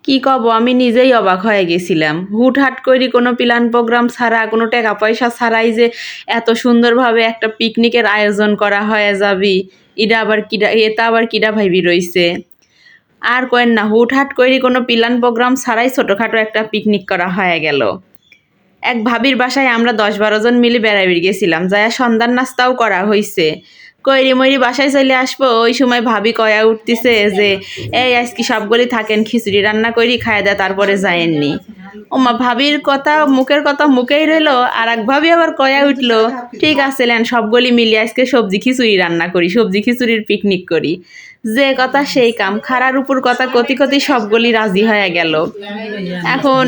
কি কব, আমি নিজেই অবাক হয়ে গেছিলাম। হুটহাট করে কোনো প্ল্যান প্রোগ্রাম ছাড়া, কোনো টাকা পয়সা ছাড়াই যে এত সুন্দরভাবে একটা পিকনিকের আয়োজন করা হয়ে যাবি, এটা আবার কিডা ভাইবি রইছে। আর কয়েন না, হুটহাট করে কোনো প্ল্যান প্রোগ্রাম ছাড়াই ছোটোখাটো একটা পিকনিক করা হয়ে গেল। এক ভাবির বাসায় আমরা 10-12 জন মিলে বেড়াইতে গেছিলাম, যায়া সন্ধ্যার নাস্তাও করা হয়েছে। কইরি মইরি বাসায় চলে আসবো, ওই সময় ভাবি কয়া উঠতেছে যে এই আজকে সবগুলি থাকেন, খিচুড়ি রান্না করি খায় দেয়, তারপরে যায়েননি। ওমা, ভাবির কথা মুখের কথা মুখেই রইলো, আর এক ভাবি আবার কয়া উঠলো ঠিক আছে লেন সবগুলি মিলে আজকে সবজি খিচুড়ি রান্না করি, সবজি খিচুড়ির পিকনিক করি। যে কথা সেই কাম, খাড়ার উপর কথা কতি কতি সবগুলি রাজি হয়ে গেল। এখন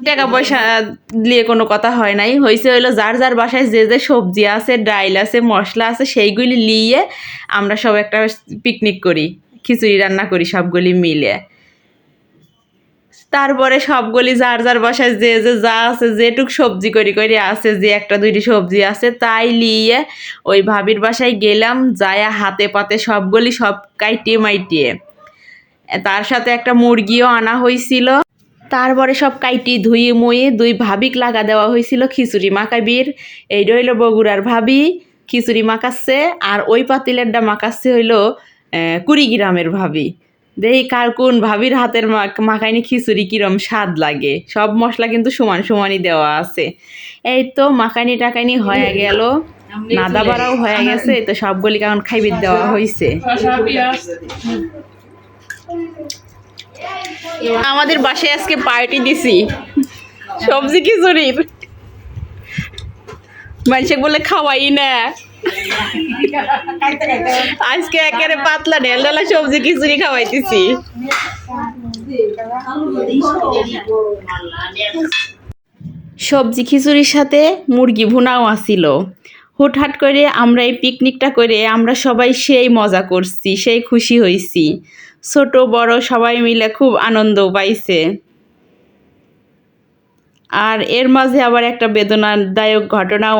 টাকা পয়সা দিয়ে কোনো কথা হয় নাই, হয়েছে হইলো যার যার বাসায় যে যে সবজি আছে, ডাইল আছে, মশলা আছে, সেইগুলি নিয়ে আমরা সব একটা পিকনিক করি, খিচুড়ি রান্না করি সবগুলি মিলে। তারপরে সবগুলি যার যার বাসায় যে যে যা আছে, যেটুক সবজি করি করে আছে, যে একটা দুইটি সবজি আছে তাই নিয়ে ওই ভাবির বাসায় গেলাম, যায়া হাতে পাতে সবগুলি সব কাইটিয়ে মাইটিয়ে, তার সাথে একটা মুরগিও আনা হয়েছিল। তারপরে সব কাইটি ধুয়ে মুয়ে দুই ভাবিক লাগা দেওয়া হয়েছিল খিচুড়ি মাখাবির। এই রইল বগুড়ার ভাবি খিচুড়ি মাখাচ্ছে, আর ওই পাতিলেরটা মাখাচ্ছে হইলো কুড়িগ্রামের ভাবি। দেখি কার কোন ভাবির হাতের মাখাইনি খিচুড়ি কিরম স্বাদ লাগে। সব মশলা কিন্তু সমান সমানই দেওয়া আছে। এই তো মাখাইনি টাকাইনি হয়ে গেল, নাদা বাড়াও হয়ে গেছে, তো সবগুলি কারণ খাইবির দেওয়া হয়েছে। আমাদের বাসায় আজকে পার্টি দিছি সবজি খিচুড়ির, মানুষে বলে খাওয়াই না, আজকে একেবারে পাতলা ঢেল ঢালা সবজি খিচুড়ি খাওয়াইতেছি। সবজি খিচুড়ির সাথে মুরগি ভুনাও আসিল। হুটহাট করে আমরা এই পিকনিকটা করে আমরা সবাই সেই মজা করছি, সেই খুশি হয়েছি। ছোট বড় সবাই মিলে খুব আনন্দ পাইছে। আর এর মাঝে আবার একটা বেদনাদায়ক ঘটনাও